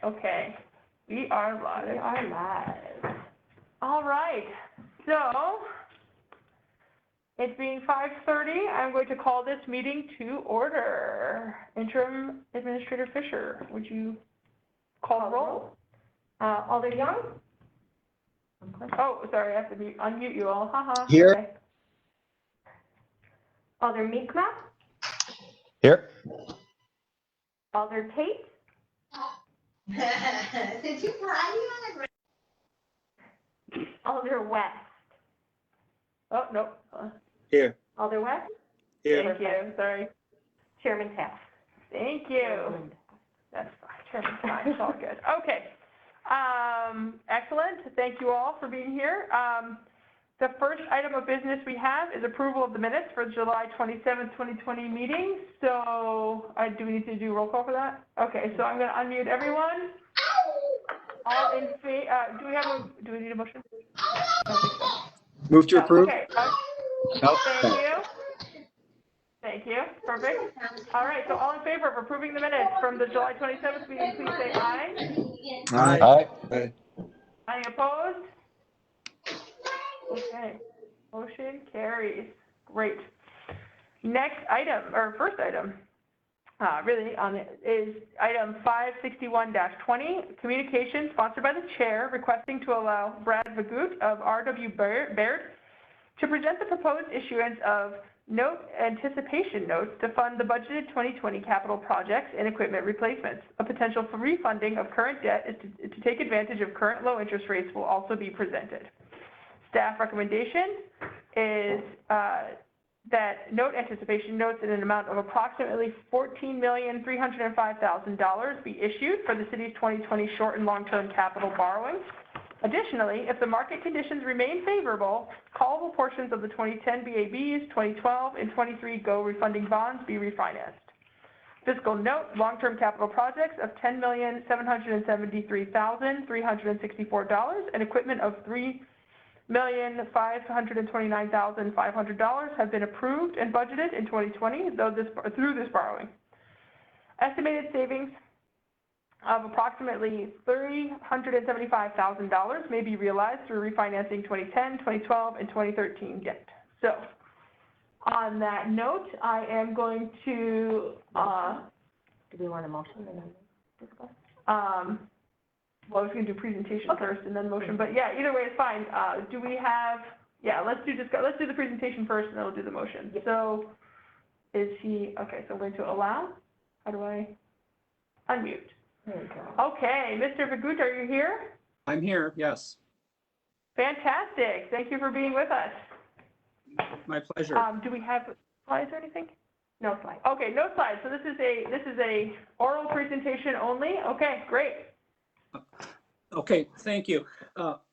Okay, we are live. We are live. All right, so it being 5:30, I'm going to call this meeting to order. Interim Administrator Fisher, would you call the roll? Alder Young? Oh, sorry, I have to unmute you all. Haha. Here. Okay. Alder Meekma? Here. Alder Tate? Alder West? Oh, no. Here. Alder West? Here. Thank you, sorry. Chairman Taft? Thank you. That's fine, Chairman's fine, it's all good. Okay. Excellent, thank you all for being here. The first item of business we have is approval of the minutes for July 27th, 2020 meeting. So, do we need to do roll call for that? Okay, so I'm gonna unmute everyone. All in favor, do we need a motion? I don't think so. Move to No, approve. okay, Thank you, perfect. All right, so all in favor of approving the minutes from the July 27th meeting, please say aye. Aye. Aye. Any opposed? Okay, motion carries. Great. Next item, or first item, really on it, is item 561-20, communication sponsored by the chair requesting to allow Brad Vagut of RW Baird to present the proposed issuance of note anticipation notes to fund the budgeted 2020 capital projects and equipment replacements. A potential for refunding of current debt is to take advantage of current low interest rates will also be presented. Staff recommendation is that note anticipation notes in an amount of approximately $14,305,000 be issued for the city's 2020 short and long-term capital borrowings. Additionally, if the market conditions remain favorable, callable portions of the 2010 BABs, 2012, and 23 GO refunding bonds be refinanced. Fiscal note, long-term capital projects of $10,773,364 and equipment of $3,529,500 have been approved and budgeted in 2020 through this borrowing. Estimated savings of approximately $375,000 may be realized through refinancing 2010, 2012, and 2013 debt. So, on that note, I am going to, Do we want a motion and then discuss? well, I was going to do presentation first and then motion, but yeah, either way is fine. Do we have, let's do the presentation first and then we'll do the motion. Yep. So, okay, so I'm going to allow. How do I unmute? There we go. Okay, Mr. Vagut, are you here? I'm here, yes. Fantastic. Thank you for being with us. My pleasure. Do we have slides or anything? No slide. Okay, no slides. So this is a oral presentation only. Okay, great. Okay, thank you.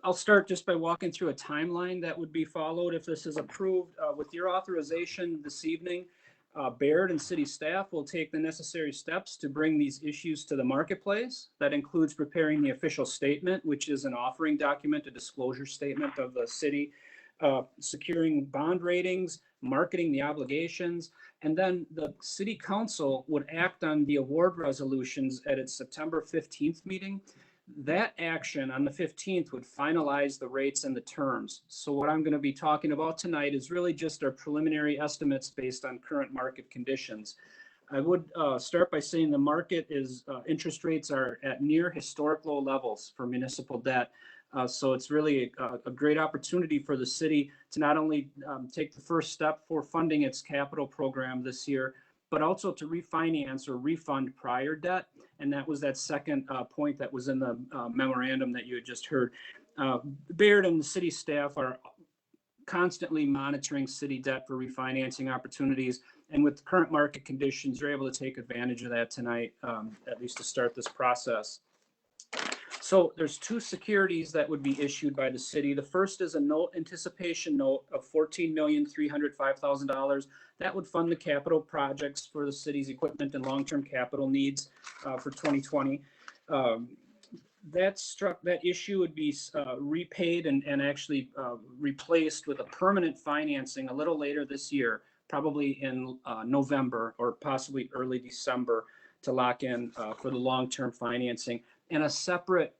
I'll start just by walking through a timeline that would be followed if this is approved. With your authorization this evening, Baird and city staff will take the necessary steps to bring these issues to the marketplace. That includes preparing the official statement, which is an offering document, a disclosure statement of the city, securing bond ratings, marketing the obligations, and then the city council would act on the award resolutions at its September 15th meeting. That action on the 15th would finalize the rates and the terms. So what I'm going to be talking about tonight is really just our preliminary estimates based on current market conditions. I would start by saying the market interest rates are at near historic low levels for municipal debt. So it's really a great opportunity for the city to not only take the first step for funding its capital program this year, but also to refinance or refund prior debt. And that was that second point that was in the memorandum that you had just heard. Baird and the city staff are constantly monitoring city debt for refinancing opportunities. And with the current market conditions, you're able to take advantage of that tonight, at least to start this process. So there's two securities that would be issued by the city. The first is a note anticipation note of $14,305,000. That would fund the capital projects for the city's equipment and long-term capital needs for 2020. That issue would be repaid and actually replaced with a permanent financing a little later this year, probably in November or possibly early December, to lock in for the long-term financing. And a separate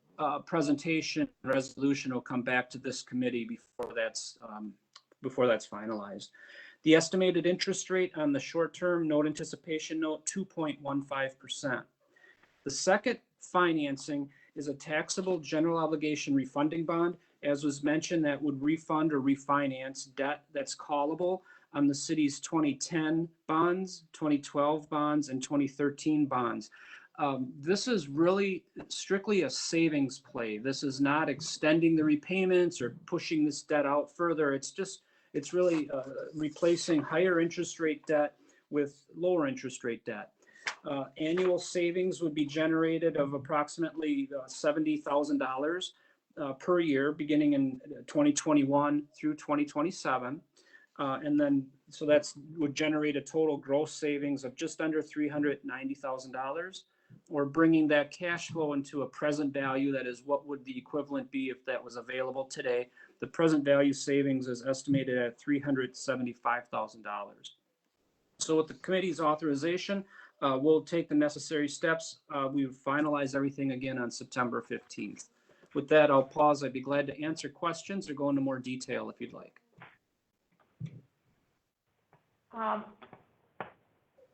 presentation resolution will come back to this committee before that's finalized. The estimated interest rate on the short-term note anticipation note, 2.15%. The second financing is a taxable general obligation refunding bond. As was mentioned, that would refund or refinance debt that's callable on the city's 2010 bonds, 2012 bonds, and 2013 bonds. This is really strictly a savings play. This is not extending the repayments or pushing this debt out further. It's really replacing higher interest rate debt with lower interest rate debt. Annual savings would be generated of approximately $70,000 per year, beginning in 2021 through 2027. And then, so that would generate a total gross savings of just under $390,000, or bringing that cash flow into a present value. That is what would the equivalent be if that was available today. The present value savings is estimated at $375,000. So with the committee's authorization, we'll take the necessary steps. We finalize everything again on September 15th. With that, I'll pause. I'd be glad to answer questions or go into more detail if you'd like. I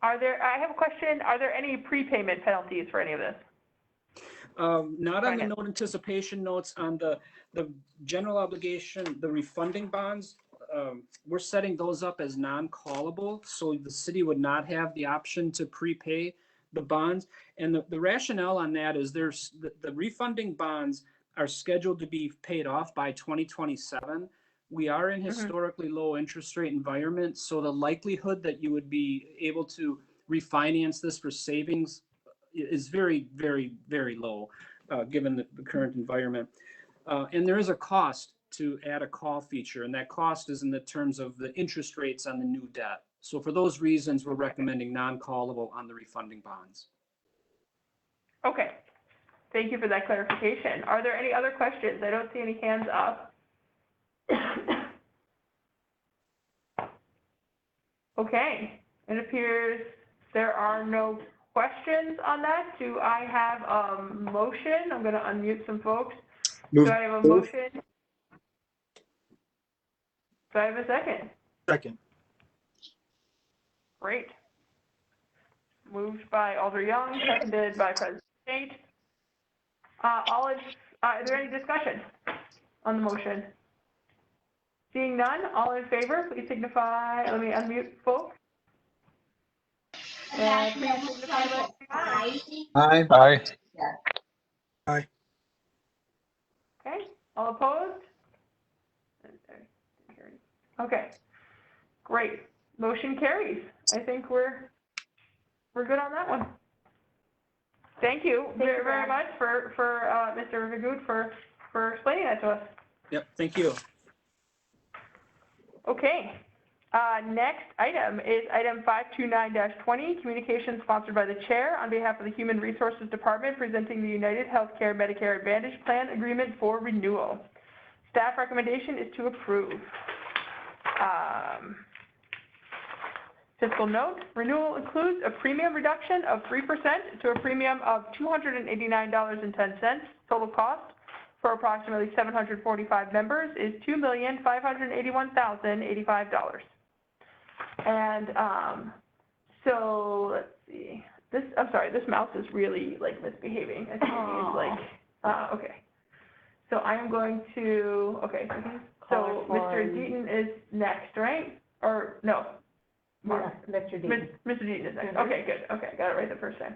have a question. Are there any prepayment penalties for any of this? Not on the note anticipation notes. On the general obligation, the refunding bonds, we're setting those up as non-callable, so the city would not have the option to prepay the bonds. And the rationale on that is there's the refunding bonds are scheduled to be paid off by 2027. We are in historically low interest rate environment, so the likelihood that you would be able to refinance this for savings is very, very, very low, given the current environment. And there is a cost to add a call feature, and that cost is in the terms of the interest rates on the new debt. So for those reasons, we're recommending non-callable on the refunding bonds. Okay. Thank you for that clarification. Are there any other questions? I don't see any hands up. Okay. It appears there are no questions on that. Do I have a motion? I'm going to unmute some folks. Do I have a motion? Do I have a second? Second. Great. Moved by Alder Young, seconded by President State. Is there any discussion on the motion? Seeing none, all in favor, please signify. Let me unmute folks. And please signify by Aye. Aye. Aye. Okay, all opposed? Okay, great. Motion carries. I think we're good on that one. Thank you very, very much for Mr. Vagud for explaining that to us. Yep, thank you. Okay. Next item is item 529-20, communication sponsored by the chair on behalf of the Human Resources Department, presenting the United Healthcare Medicare Advantage Plan Agreement for renewal. Staff recommendation is to approve. Fiscal note, renewal includes a premium reduction of 3% to a premium of $289.10. Total cost for approximately 745 members is $2,581,085. And so let's see. I'm sorry, this mouse is really like misbehaving. I think it's like, okay. So I am going to, okay. So Mr. Deaton is next, right? Or no? Yes, Mr. Deaton. Mr. Deaton is next. Okay, good. Okay, got it right the first time.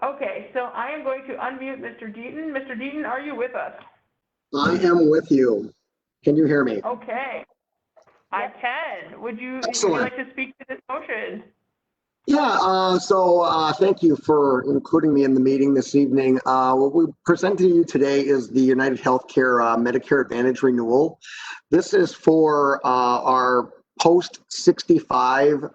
Okay, so I am going to unmute Mr. Deaton. Mr. Deaton, are you with us? I am with you. Can you hear me? Okay, I can. Would you like to speak to this motion? Yeah, thank you for including me in the meeting this evening. What we present to you today is the United Healthcare Medicare Advantage renewal. This is for our post-65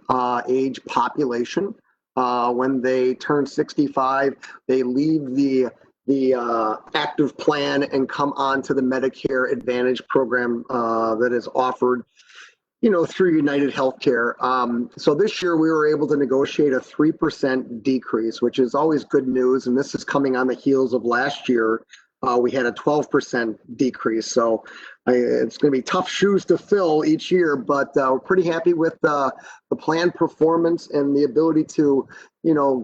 age population. When they turn 65, they leave the active plan and come on to the Medicare Advantage program that is offered. through United Healthcare. So this year we were able to negotiate a 3% decrease, which is always good news. And this is coming on the heels of last year. We had a 12% decrease. So it's going to be tough shoes to fill each year, but we're pretty happy with the plan performance and the ability to,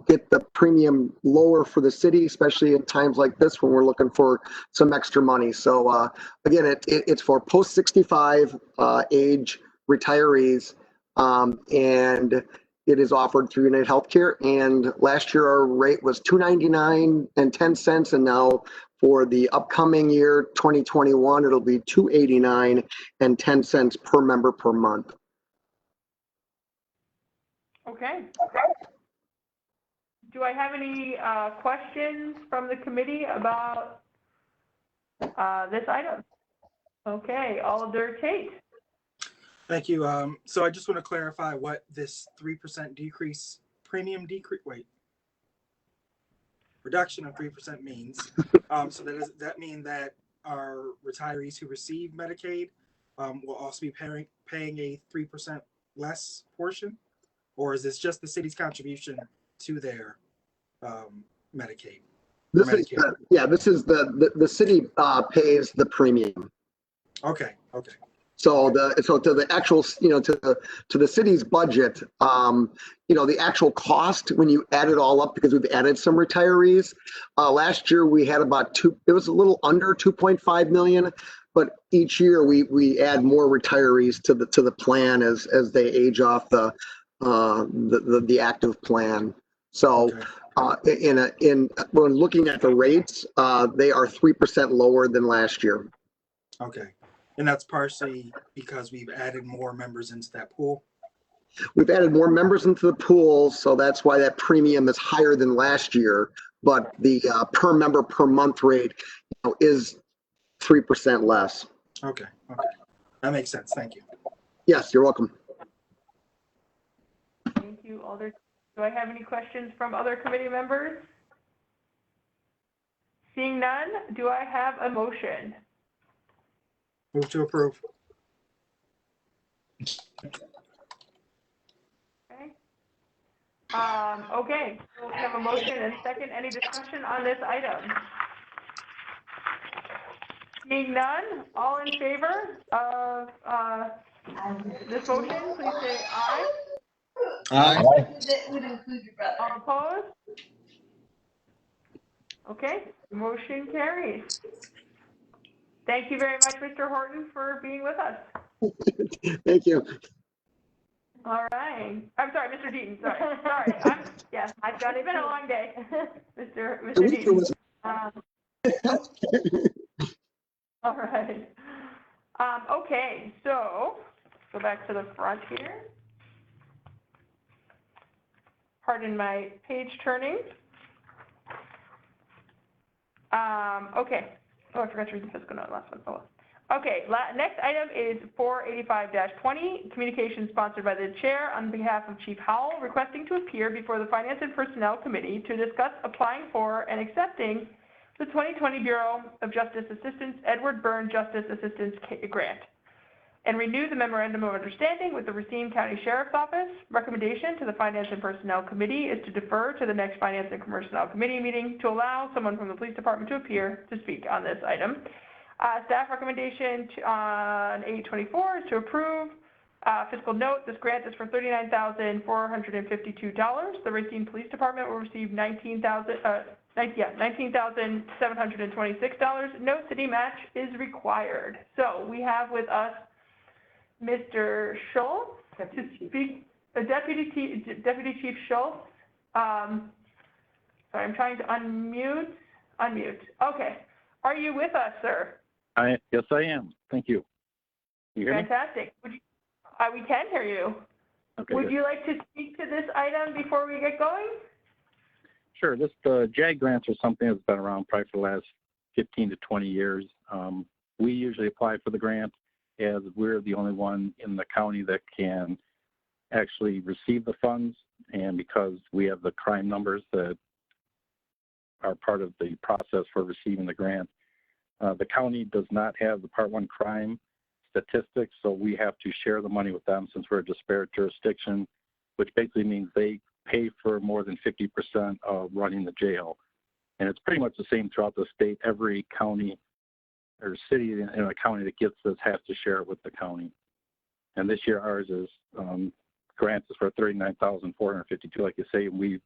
get the premium lower for the city, especially in times like this when we're looking for some extra money. So again, it's for post 65 age retirees, and it is offered through United Healthcare. And last year our rate was $299.10, and now for the upcoming year 2021 it'll be $289.10 per member per month. Okay. Do I have any questions from the committee about this item? Okay, Alder Tate. Thank you. So I just want to clarify what this 3% decrease, reduction of 3% means. So does that mean that our retirees who receive Medicaid will also be paying a 3% less portion? Or is this just the city's contribution to their Medicaid? This is the city pays the premium. Okay. So to the actual, to the city's budget, the actual cost when you add it all up, because we've added some retirees, last year we had it was a little under 2.5 million, but each year we add more retirees to the plan as they age off the active plan. So when looking at the rates, they are 3% lower than last year. Okay. And that's partially because we've added more members into that pool? We've added more members into the pool, so that's why that premium is higher than last year. But the per member per month rate is 3% less. Okay. That makes sense. Thank you. Yes, you're welcome. Thank you, Alder. Do I have any questions from other committee members? Seeing none, do I have a motion? Move to approve. Okay. Okay, so we have a motion and second. Any discussion on this item? Seeing none, all in favor of this motion, please say aye. Aye. All opposed? Okay, motion carries. Thank you very much, Mr. Horton, for being with us. Thank you. All right. I'm sorry, Mr. Deaton. Sorry. Yes, it's been a long day, Mr. Deaton. All right. Okay, so let's go back to the front here. Pardon my page turning. Okay. Oh, I forgot to read the fiscal note last one. Oh. Okay, next item is 485-20, communication sponsored by the chair on behalf of Chief Howell, requesting to appear before the Finance and Personnel Committee to discuss applying for and accepting the 2020 Bureau of Justice Assistance Edward Byrne Justice Assistance Grant, and renew the Memorandum of Understanding with the Racine County Sheriff's Office. Recommendation to the Finance and Personnel Committee is to defer to the next Finance and Personnel Committee meeting to allow someone from the Police Department to appear to speak on this item. Staff recommendation on 8/24 is to approve. Fiscal note, this grant is for $39,452. The Racine Police Department will receive $19,726. No city match is required. So we have with us Mr. Schultz to speak, Deputy Chief Schultz. Sorry, I'm trying to unmute. Okay. Are you with us, sir? Yes, I am. Thank you. You hear Fantastic. me? We can hear you. Okay, Would good. you like to speak to this item before we get going? Sure. This JAG grants are something that's been around probably for the last 15 to 20 years. We usually apply for the grant as we're the only one in the county that can actually receive the funds, and because we have the crime numbers that are part of the process for receiving the grant. The county does not have the Part 1 crime statistics, so we have to share the money with them since we're a disparate jurisdiction, which basically means they pay for more than 50% of running the jail. And it's pretty much the same throughout the state. Every county or city in a county that gets this has to share it with the county. And this year ours is grants is for $39,452. Like you say, we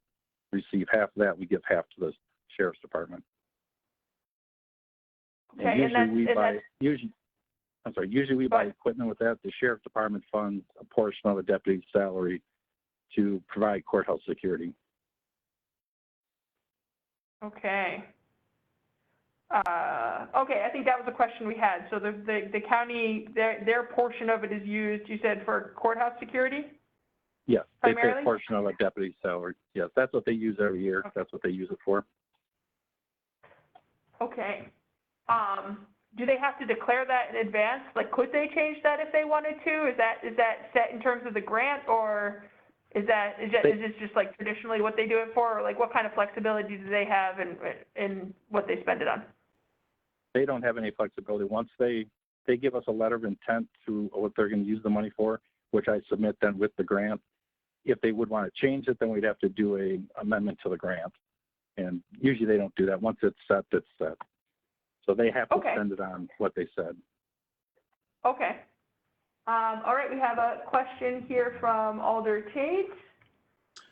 receive half of that. We give half to the sheriff's department. Okay, And usually we buy equipment with that. The sheriff's department funds a portion of the deputy's salary to provide courthouse security. Okay. Okay, I think that was the question we had. So the county, their portion of it is used, you said, for courthouse security? Yes, they pay Primarily? a portion of a deputy's salary. Yes, that's what they use every year. Okay. That's what they use it for. Okay. Do they have to declare that in advance? Like, could they change that if they wanted to? Is that set in terms of the grant, or is this just like traditionally what they do it for, or like what kind of flexibility do they have in what they spend it on? They don't have any flexibility. Once they give us a letter of intent to what they're going to use the money for, which I submit then with the grant. If they would want to change it, then we'd have to do an amendment to the grant. And usually they don't do that. Once it's set, it's set. So they have to Okay. spend it on what they said. Okay. All right, we have a question here from Alder Tate.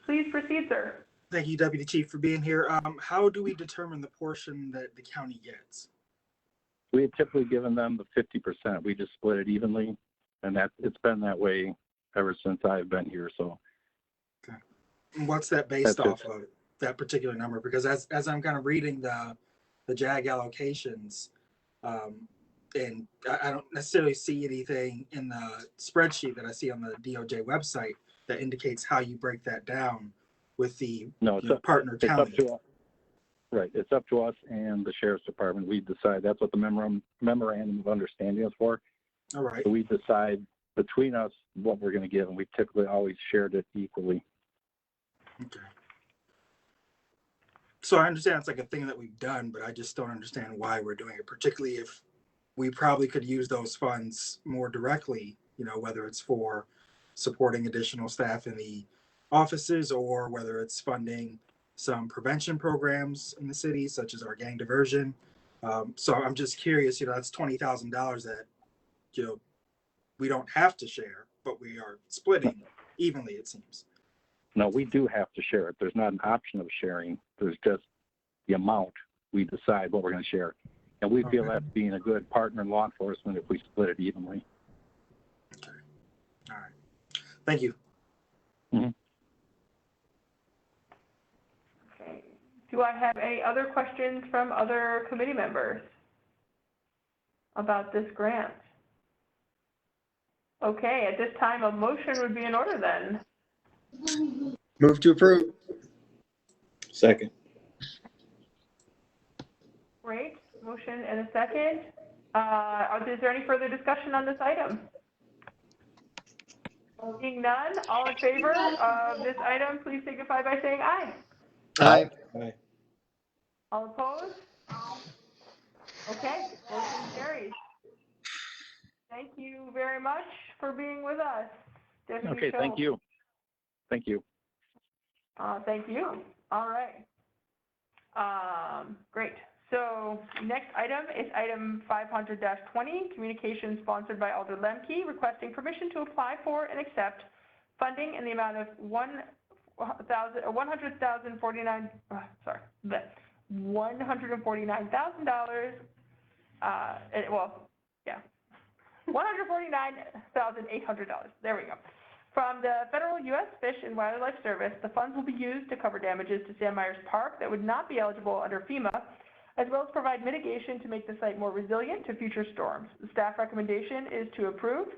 Please proceed, sir. Thank you, Deputy Chief, for being here. How do we determine the portion that the county gets? We had typically given them the 50%. We just split it evenly, and it's been that way ever since I've been here. So, And what's that based That's off of, that particular number? Because as I'm kind of reading the JAG allocations, and I don't necessarily see anything in the spreadsheet that I see on the DOJ website that indicates how you break that down with the partner it's up county. to us. Right. It's up to us and the sheriff's department. We decide. That's what the memorandum of understanding is for. All right. So we decide between us what we're going to give, and we typically always shared it equally. Okay. So I understand it's like a thing that we've done, but I just don't understand why we're doing it, particularly if we probably could use those funds more directly, whether it's for supporting additional staff in the offices or whether it's funding some prevention programs in the city, such as our gang diversion. So I'm just curious, that's $20,000 that, we don't have to share, but we are splitting evenly, it seems. No, we do have to share it. There's not an option of sharing. There's just the amount. We decide what we're going to share. And we feel that's being a good partner in law enforcement if we split it evenly. Okay. All right. Thank you. Mm-hmm. Okay. Do I have any other questions from other committee members about this grant? Okay, at this time, a motion would be in order then. Move to approve. Second. Great, motion and a second. Is there any further discussion on this item? Seeing none, all in favor of this item, please signify by saying aye. Aye. Aye. All opposed? Okay, motion carries. Thank you very much for being with us, Deputy Okay, Schultz. thank you. Thank you. Thank you. All right. Great. So next item is item 500-20, communication sponsored by Alder Lemke, requesting permission to apply for and accept funding in the amount of $149,000. $149,800. There we go. From the Federal U.S. Fish and Wildlife Service, the funds will be used to cover damages to Sam Myers Park that would not be eligible under FEMA, as well as provide mitigation to make the site more resilient to future storms. The staff recommendation is to approve.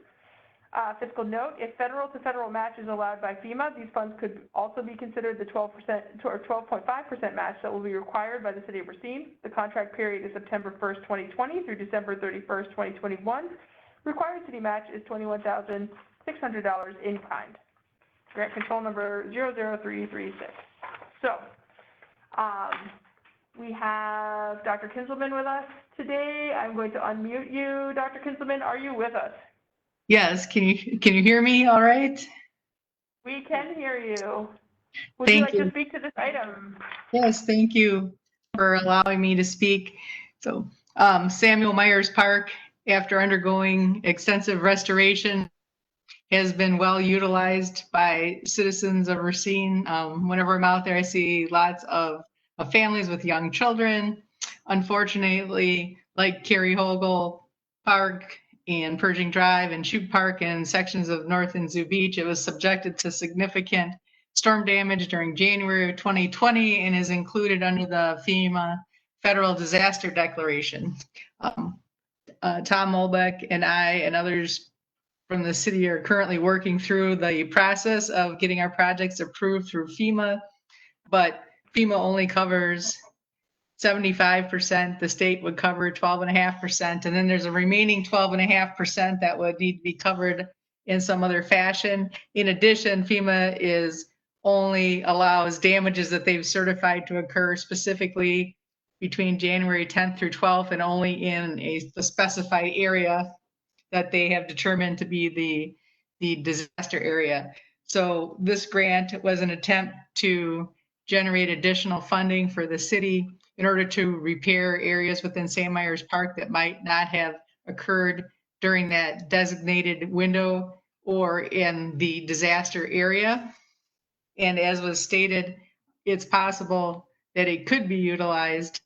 Fiscal note, if federal to federal match is allowed by FEMA, these funds could also be considered the 12% or 12.5% match that will be required by the City of Racine. The contract period is September 1st, 2020 through December 31st, 2021. Required city match is $21,600 in kind. Grant control number 00336. So, we have Dr. Kinzelman with us today. I'm going to unmute you. Dr. Kinzelman, are you with us? Yes, can you hear me all right? We can hear you. Would you Thank like to you. speak to this item? Yes, thank you for allowing me to speak. So, Samuel Myers Park, after undergoing extensive restoration, has been well utilized by citizens of Racine. Whenever I'm out there, I see lots of families with young children. Unfortunately, like Cary Hogle Park and Pershing Drive and Shoup Park and sections of North and Zoo Beach, it was subjected to significant storm damage during January of 2020 and is included under the FEMA Federal Disaster Declaration. Tom Molbeck and I and others from the city are currently working through the process of getting our projects approved through FEMA, but FEMA only covers 75%. The state would cover 12.5%. And then there's a remaining 12.5% that would need to be covered in some other fashion. In addition, FEMA only allows damages that they've certified to occur specifically between January 10th through 12th and only in a specified area that they have determined to be the disaster area. So this grant was an attempt to generate additional funding for the city in order to repair areas within St. Myers Park that might not have occurred during that designated window or in the disaster area. And as was stated, it's possible that it could be utilized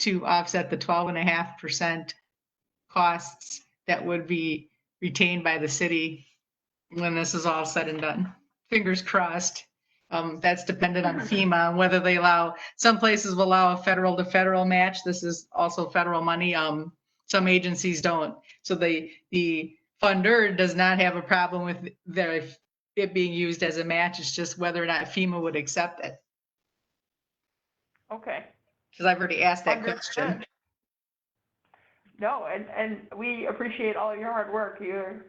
to offset the 12.5% costs that would be retained by the city when this is all said and done. Fingers crossed. That's dependent on FEMA, whether they allow, some places will allow a federal to federal match. This is also federal money. Some agencies don't. So the funder does not have a problem with it being used as a match. It's just whether or not FEMA would accept it. Okay. Because I've already asked that Understood. question. No, and we appreciate all your hard work. You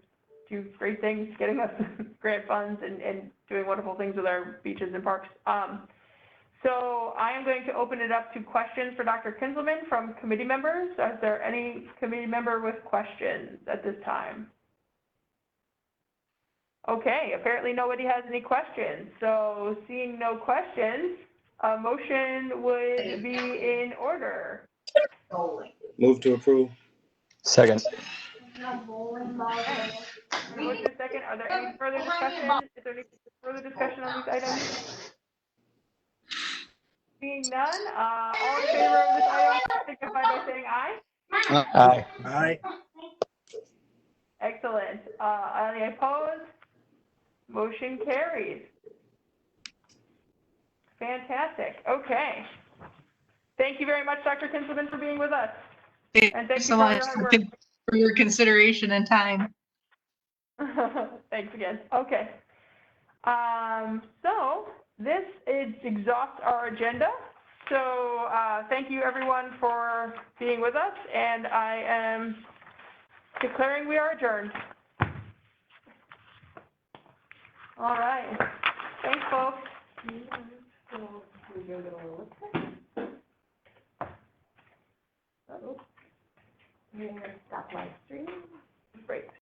do great things getting us grant funds and doing wonderful things with our beaches and parks. So I am going to open it up to questions for Dr. Kinzelman from committee members. Is there any committee member with questions at this time? Okay, apparently nobody has any questions. So seeing no questions, a motion would be in order. Move to approve. Second. Okay. Motion is second. Are there any further discussion? Is there any further discussion on these items? Seeing none, all in favor of this item signify by saying aye. Aye. Aye. Excellent. Any opposed? Motion carries. Fantastic. Okay. Thank you very much, Dr. Kinzelman, for being with us. And thank you so for much your hard work. for your consideration and time. Thanks again. Okay. So this exhausts our agenda. So thank you everyone for being with us, and I am declaring we are adjourned. All right. Thanks, folks. Stop live stream.